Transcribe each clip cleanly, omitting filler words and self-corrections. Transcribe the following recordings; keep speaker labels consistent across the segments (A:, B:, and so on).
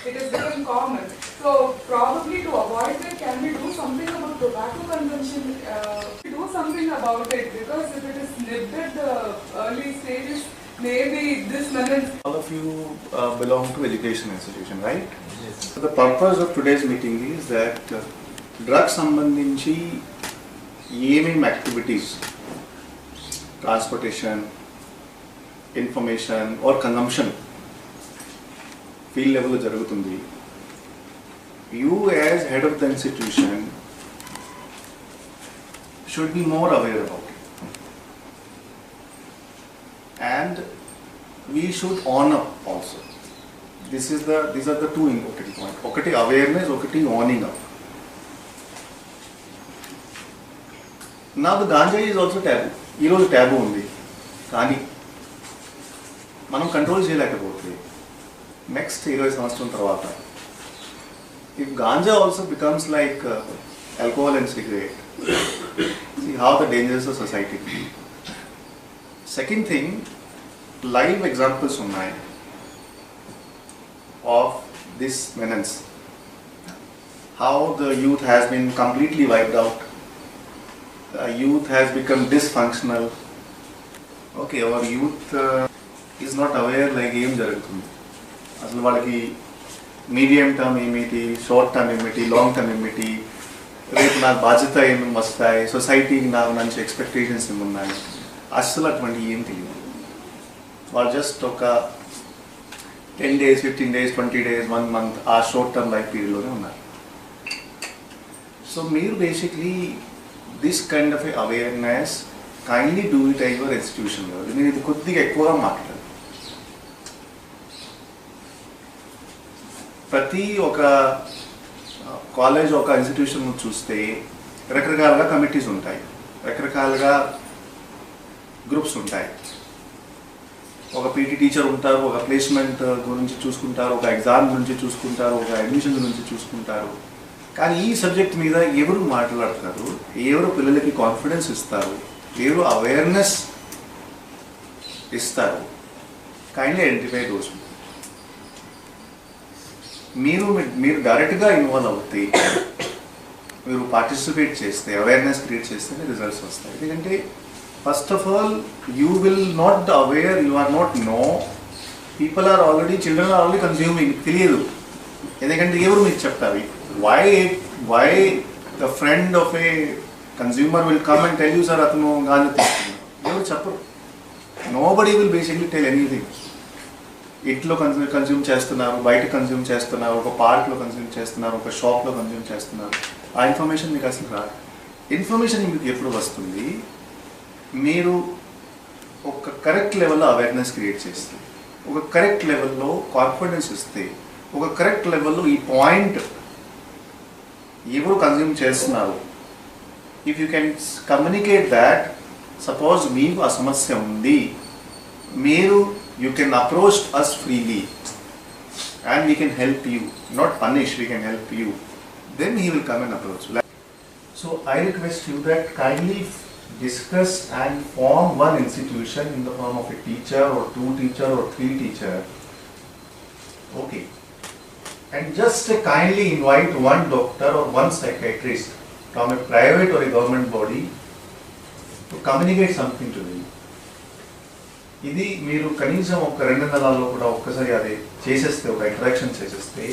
A: it has become common. So probably to avoid it, can we do something about tobacco consumption? Do something about it, because if it is nipped at the early stages, maybe this menace.
B: All of you belong to education institution, right? Yes. So the purpose of today's meeting is that drugs సంబంధించి ఏమేం activities transportation information or consumption field లెవెల్లో జరుగుతుంది. You as head of the institution should be more aware about it. And we should honor also. These are the two important points. Okati awareness, okati owning up. Now the ganja is also taboo. Ee roju taboo undi. Kani మనం control చేయలేకపోతే next 20 సంవత్సరం తర్వాత if ganja also becomes like alcohol and cigarette, see how the dangerous of society. Second thing, live examples ఉన్నాయి of this menace, how the youth has been completely wiped out, youth has become dysfunctional. Okay, our youth is not aware like ఏం జరుగుతుంది అసలు వాళ్ళకి medium term ఏమిటి, short term ఏమిటి, long term ఏమిటి, రేపు నాకు బాధ్యత ఏమేమి వస్తాయి, సొసైటీకి నాకు మంచి ఎక్స్పెక్టేషన్స్ ఏమున్నాయి, అస్సలు అటువంటి ఏం తెలియదు. వాళ్ళు జస్ట్ ఒక 10 days, 15 days, 20 days, 1 month ఆ షార్ట్ టర్మ్ లైఫ్ పీరియడ్లోనే ఉన్నారు. సో మీరు basically this kind of awareness kindly do it at your institution level. మీరు ఇది కొద్దిగా ఎక్కువగా మాట్లాడారు. ప్రతి ఒక కాలేజ్ ఒక ఇన్స్టిట్యూషన్ చూస్తే రకరకాలుగా కమిటీస్ ఉంటాయి, రకరకాలుగా గ్రూప్స్ ఉంటాయి. ఒక పీటీ టీచర్ ఉంటారు, ఒక ప్లేస్మెంట్ గురించి చూసుకుంటారు, ఒక ఎగ్జామ్ గురించి చూసుకుంటారు, ఒక అడ్మిషన్ గురించి చూసుకుంటారు. కానీ ఈ సబ్జెక్ట్ మీద ఎవరు మాట్లాడతారు, ఎవరు పిల్లలకి కాన్ఫిడెన్స్ ఇస్తారు, ఎవరు అవేర్నెస్ ఇస్తారు, కైండ్లీ ఐడెంటిఫై దోస్. మీరు డైరెక్ట్గా ఇన్వాల్వ్ అవుతే, మీరు పార్టిసిపేట్ చేస్తే, అవేర్నెస్ క్రియేట్ చేస్తేనే రిజల్ట్స్ వస్తాయి. ఎందుకంటే first of all you will not aware, you are not know, people are already, children are already consuming. తెలియదు, ఎందుకంటే ఎవరు మీకు చెప్తారు. Why the friend of a consumer will come and tell you sir అతను గాంజా తీసుకున్నారు, ఎవరు చెప్పరు. Nobody will basically tell anything. ఇంట్లో కన్స్యూమ్ చేస్తున్నారు, బయట కన్స్యూమ్ చేస్తున్నారు, ఒక పార్క్లో కన్స్యూమ్ చేస్తున్నారు, ఒక షాప్లో కన్స్యూమ్ చేస్తున్నారు, ఆ ఇన్ఫర్మేషన్ మీకు అసలు రాదు. ఇన్ఫర్మేషన్ మీకు ఎప్పుడు వస్తుంది, మీరు ఒక కరెక్ట్ లెవెల్లో అవేర్నెస్ క్రియేట్ చేస్తే, ఒక కరెక్ట్ లెవెల్లో కాన్ఫిడెన్స్ ఇస్తే, ఒక కరెక్ట్ లెవెల్లో ఈ పాయింట్ ఎవరు కన్స్యూమ్ చేస్తున్నారు, if you can communicate that, suppose మీకు ఆ సమస్య ఉంది, మీరు you can approach us freely and we can help you, not punish, we can help you. Then he will come and approach. So I request you that kindly discuss and form one institution in the form of a teacher or 2 teacher or 3 teacher. Okay. And just kindly invite one doctor or one psychiatrist from a private or a government body to communicate something to you. ఇది మీరు కనీసం ఒక 2 నెలల్లో కూడా ఒక్కసారి అది చేసేస్తే, ఒక ఇంటరాక్షన్ చేసేస్తే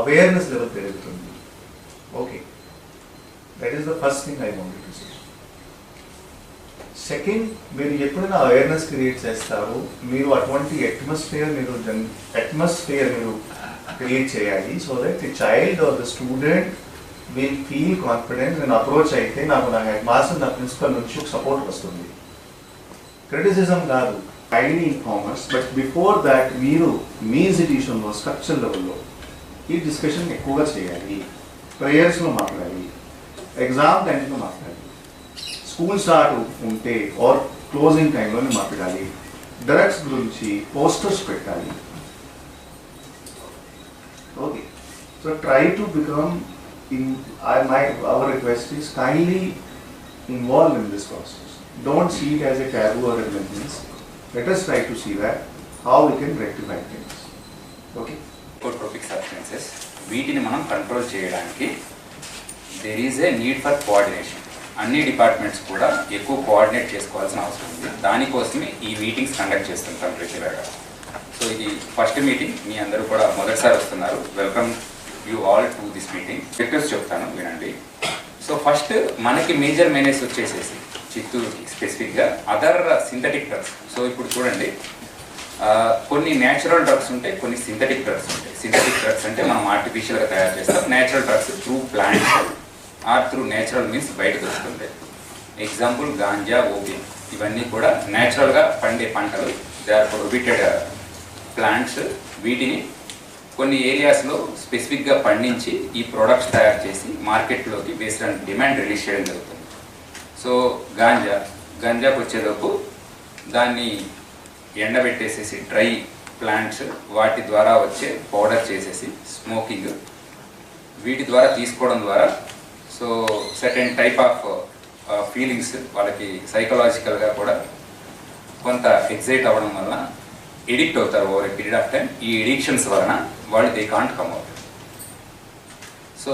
B: అవేర్నెస్ లెవెల్ పెరుగుతుంది. Okay, that is the first thing I wanted to say. Second, మీరు ఎప్పుడైనా అవేర్నెస్ క్రియేట్ చేస్తారు, మీరు అటువంటి అట్మాస్ఫియర్ మీరు క్రియేట్ చేయాలి. So that the child or the student will feel confidence. నేను అప్రోచ్ అయితే నాకు నా హెడ్ మాస్టర్, నా ప్రిన్సిపల్ నుంచి ఒక సపోర్ట్ వస్తుంది. క్రిటిసిజం కాదు, kindly informers. But before that మీరు మీ ఇన్స్టిట్యూషన్లో స్ట్రక్చర్ లెవెల్లో ఈ డిస్కషన్ ఎక్కువగా చేయాలి. ప్రేయర్స్లో మాట్లాడాలి, ఎగ్జామ్ టైంలో మాట్లాడాలి, స్కూల్ స్టార్ట్ ఉంటే ఆర్ క్లోజింగ్ టైంలోనే మాట్లాడాలి, డ్రగ్స్ గురించి పోస్టర్స్ పెట్టాలి. Okay, so try to become our request is kindly involved in this process. Don't see it as a taboo or a menace. Let us try to see that how we can rectify things. Okay?
C: Good topic, sir. Substances, వీటిని మనం control చేయడానికి there is a need for coordination. అన్ని departments కూడా ఎక్కువ coordinate చేసుకోవాల్సిన అవసరం ఉంది. దానికోసమే ఈ మీటింగ్స్ కండక్ట్ చేస్తుంటాం రెగ్యులర్గా. సో ఇది ఫస్ట్ మీటింగ్, మీ అందరూ కూడా మొదటిసారి వస్తున్నారు. Welcome you all to this meeting. Sectors చెప్తాను వినండి. సో ఫస్ట్ మనకి మేజర్ మేనేజ్ వచ్చేసేసి చిత్తూరుకి స్పెసిఫిక్గా అదర్ సింథటిక్ డ్రగ్స్. సో ఇప్పుడు చూడండి, కొన్ని న్యాచురల్ డ్రగ్స్ ఉంటాయి, కొన్ని సింథటిక్ డ్రగ్స్ ఉంటాయి. సింథటిక్ డ్రగ్స్ అంటే మనం ఆర్టిఫిషియల్గా తయారు చేస్తాం. Natural drugs through plants or through natural means బయట దొరుకుతుంటాయి. ఎగ్జాంపుల్ గాంజా, ఓపియం, ఇవన్నీ కూడా న్యాచురల్గా పండే పంటలు. They are prohibited plants. వీటిని కొన్ని ఏరియాస్లో స్పెసిఫిక్గా పండించి ఈ ప్రొడక్ట్స్ తయారు చేసి మార్కెట్లోకి బేస్డ్ ఆన్ డిమాండ్ రిలీజ్ చేయడం జరుగుతుంది. సో గంజాకు వచ్చేలోపు దాన్ని ఎండబెట్టేసేసి డ్రై ప్లాంట్స్, వాటి ద్వారా వచ్చే పౌడర్ చేసేసి స్మోకింగ్, వీటి ద్వారా తీసుకోవడం ద్వారా so certain type of feelings వాళ్ళకి సైకలాజికల్గా కూడా కొంత ఎగ్జైట్ అవ్వడం వలన ఎడిక్ట్ అవుతారు over a period of time. ఈ ఎడిక్షన్స్ వలన వాళ్ళు they can't come out. So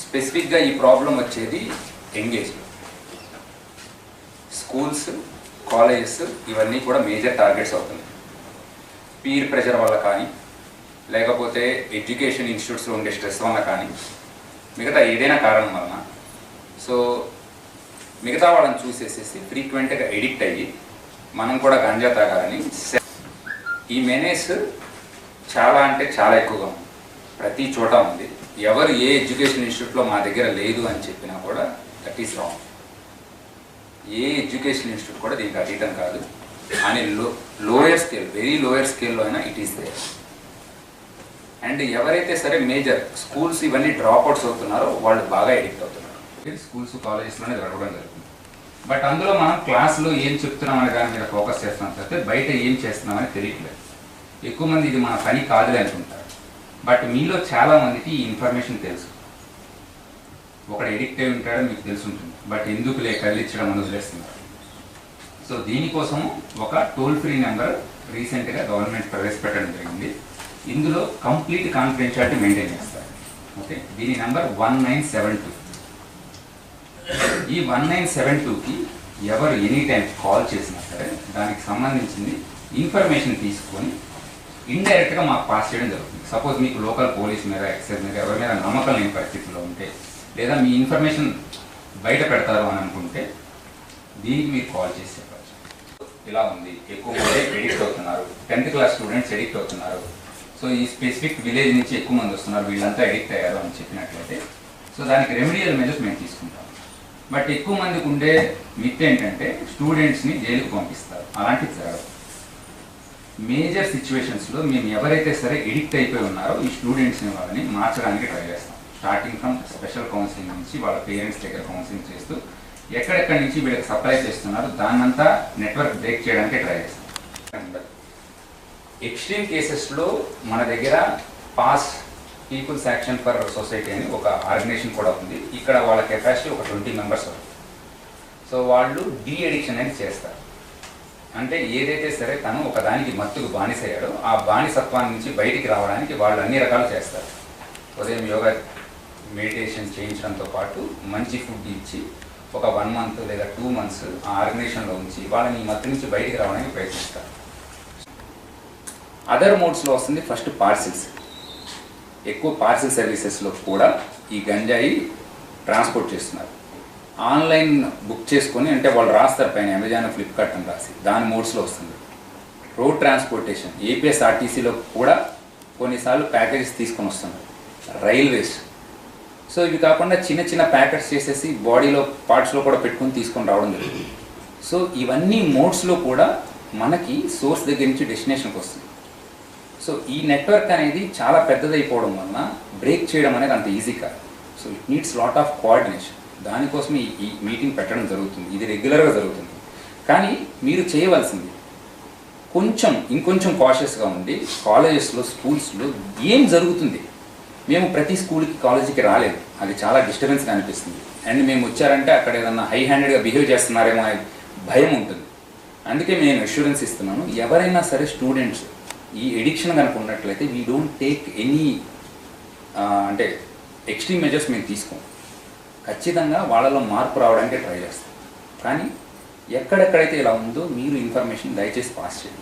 C: స్పెసిఫిక్గా ఈ ప్రాబ్లం వచ్చేది యంగేజ్లో. స్కూల్స్, కాలేజెస్ ఇవన్నీ కూడా మేజర్ టార్గెట్స్ అవుతుంది. పీర్ ప్రెషర్ వల్ల కానీ, లేకపోతే ఎడ్యుకేషన్ ఇన్స్టిట్యూట్స్లో ఉండే స్ట్రెస్ వల్ల కానీ, మిగతా ఏదైనా కారణం వలన సో మిగతా వాళ్ళని చూసేసేసి ఫ్రీక్వెంట్గా ఎడిక్ట్ అయ్యి మనం కూడా గంజా తాగాలని. ఈ మెనేస్ చాలా అంటే చాలా ఎక్కువగా ఉంది, ప్రతి చోట ఉంది. ఎవరు ఏ ఎడ్యుకేషన్ ఇన్స్టిట్యూట్లో మా దగ్గర లేదు అని చెప్పినా కూడా that is wrong. A education institute కూడా దీనికి అతీతం కాదు. అని లోయర్ స్కేల్, వెరీ లోయర్ స్కేల్లో అయినా ఇట్ ఈస్ దేర్. అండ్ ఎవరైతే సరే మేజర్ స్కూల్స్ ఇవన్నీ డ్రాప్ అవుట్స్ అవుతున్నారో వాళ్ళు బాగా ఎడిక్ట్ అవుతున్నారు. స్కూల్స్, కాలేజెస్లోనే జరగడం జరుగుతుంది. బట్ అందులో మనం క్లాస్లో ఏం చెప్తున్నాం అనే దాని మీద ఫోకస్ చేస్తున్నాం తప్పితే బయట ఏం చేస్తున్నామని తెలియట్లేదు. ఎక్కువ మంది ఇది మన పని కాదులే అనుకుంటారు. బట్ మీలో చాలామందికి ఈ ఇన్ఫర్మేషన్ తెలుసు. ఒకడు ఎడిక్ట్ అయి ఉంటాడో మీకు తెలిసి ఉంటుంది, బట్ ఎందుకులే కళ్ళిచ్చడం అని వదిలేస్తున్నారు. సో దీనికోసము ఒక టోల్ ఫ్రీ నెంబర్ రీసెంట్గా గవర్నమెంట్ ప్రవేశపెట్టడం జరిగింది. ఇందులో కంప్లీట్ కాన్ఫిడెన్షియాలిటీ మెయింటైన్ చేస్తారు. ఓకే, దీని నెంబర్ 1972. ఈ 1972కి ఎవరు ఎనీ టైం కాల్ చేసినా సరే దానికి సంబంధించింది ఇన్ఫర్మేషన్ తీసుకొని ఇండైరెక్ట్గా మాకు పాస్ చేయడం జరుగుతుంది. సపోజ్ మీకు లోకల్ పోలీస్ మీద, ఎక్సైజ్ మీద ఎవరి మీద నమ్మకం లేని పరిస్థితుల్లో ఉంటే, లేదా మీ ఇన్ఫర్మేషన్ బయట పెడతారు అని అనుకుంటే దీనికి మీరు కాల్ చేసి చెప్పచ్చు. ఇలా ఉంది, ఎక్కువ మంది ఎడిక్ట్ అవుతున్నారు, 10th క్లాస్ స్టూడెంట్స్ ఎడిక్ట్ అవుతున్నారు. సో ఈ స్పెసిఫిక్ విలేజ్ నుంచి ఎక్కువ మంది వస్తున్నారు, వీళ్ళంతా ఎడిక్ట్ అయ్యారు అని చెప్పినట్లయితే సో దానికి రెమెడియల్ మెజర్స్ మేము తీసుకుంటాం. బట్ ఎక్కువ మందికి ఉండే మిత్ ఏంటంటే స్టూడెంట్స్ని జైలుకు పంపిస్తారు. అలాంటివి జరగదు. మేజర్ సిచ్యువేషన్స్లో మేము ఎవరైతే సరే ఎడిక్ట్ అయిపోయి ఉన్నారో ఈ స్టూడెంట్స్ని వాళ్ళని మార్చడానికి ట్రై చేస్తాం. స్టార్టింగ్ ఫ్రమ్ స్పెషల్ కౌన్సిలింగ్ నుంచి వాళ్ళ పేరెంట్స్ దగ్గర కౌన్సిలింగ్ చేస్తూ ఎక్కడెక్కడి నుంచి వీళ్ళకి సప్లై చేస్తున్నారు దాన్నంతా నెట్వర్క్ బ్రేక్ చేయడానికి ట్రై చేస్తాం. ఎక్స్ట్రీమ్ కేసెస్లో మన దగ్గర PASS people's action for society అని ఒక ఆర్గనైజేషన్ కూడా ఉంది. ఇక్కడ వాళ్ళ కెపాసిటీ ఒక 20 మెంబర్స్ వరకు. సో వాళ్ళు డీ అడిక్షన్ అనేది చేస్తారు. అంటే ఏదైతే సరే తను ఒక దానికి మత్తుకు బానిసయ్యాడో ఆ బానిసత్వాన్ని నుంచి బయటికి రావడానికి వాళ్ళు అన్ని రకాలు చేస్తారు. ఉదయం యోగా, మెడిటేషన్ చేయించడంతో పాటు మంచి ఫుడ్ ఇచ్చి ఒక 1 month లేదా 2 months ఆ ఆర్గనైజేషన్లో ఉంచి వాళ్ళని ఈ మత్తు నుంచి బయటికి రావడానికి ప్రయత్నిస్తారు. అదర్ మోడ్స్లో వస్తుంది ఫస్ట్ పార్సిల్స్. ఎక్కువ పార్సిల్ సర్వీసెస్లో కూడా ఈ గంజాయి ట్రాన్స్పోర్ట్ చేస్తున్నారు. ఆన్లైన్ బుక్ చేసుకొని, అంటే వాళ్ళు రాస్తారు పైన అమెజాన్, ఫ్లిప్కార్ట్ అని రాసి, దాని మోడ్స్లో వస్తుంది. రోడ్ ట్రాన్స్పోర్టేషన్, ఏపీఎస్ఆర్టీసీలో కూడా కొన్నిసార్లు ప్యాకేజెస్ తీసుకొని వస్తున్నారు. రైల్వేస్. సో ఇవి కాకుండా చిన్న చిన్న ప్యాకెట్స్ చేసేసి బాడీలో పార్ట్స్లో కూడా పెట్టుకొని తీసుకొని రావడం జరుగుతుంది. సో ఇవన్నీ మోడ్స్లో కూడా మనకి సోర్స్ దగ్గర నుంచి డెస్టినేషన్కి వస్తుంది. సో ఈ నెట్వర్క్ అనేది చాలా పెద్దదైపోవడం వలన బ్రేక్ చేయడం అనేది అంత ఈజీ కాదు. So it needs lot of coordination. దానికోసం ఈ మీటింగ్ పెట్టడం జరుగుతుంది. ఇది రెగ్యులర్గా జరుగుతుంది. కానీ మీరు చేయవలసింది ఇంకొంచెం కాషియస్గా ఉండి కాలేజెస్లో, స్కూల్స్లో ఏం జరుగుతుంది. మేము ప్రతి స్కూల్కి, కాలేజీకి రాలేదు, అది చాలా డిస్టర్బెన్స్గా అనిపిస్తుంది. అండ్ మేము వచ్చారంటే అక్కడ ఏదన్నా హై హ్యాండెడ్గా బిహేవ్ చేస్తున్నారేమో అనే భయం ఉంటుంది. అందుకే నేను అష్యూరెన్స్ ఇస్తున్నాను, ఎవరైనా సరే స్టూడెంట్స్ ఈ ఎడిక్షన్ కనుక ఉన్నట్లయితే వీ డోంట్ టేక్ ఎనీ అంటే ఎక్స్ట్రీమ్ మెజర్స్ మేము తీసుకోం. ఖచ్చితంగా వాళ్ళలో మార్పు రావడానికి ట్రై చేస్తాం. కానీ ఎక్కడెక్కడైతే ఇలా ఉందో మీరు ఇన్ఫర్మేషన్ దయచేసి పాస్ చేయండి.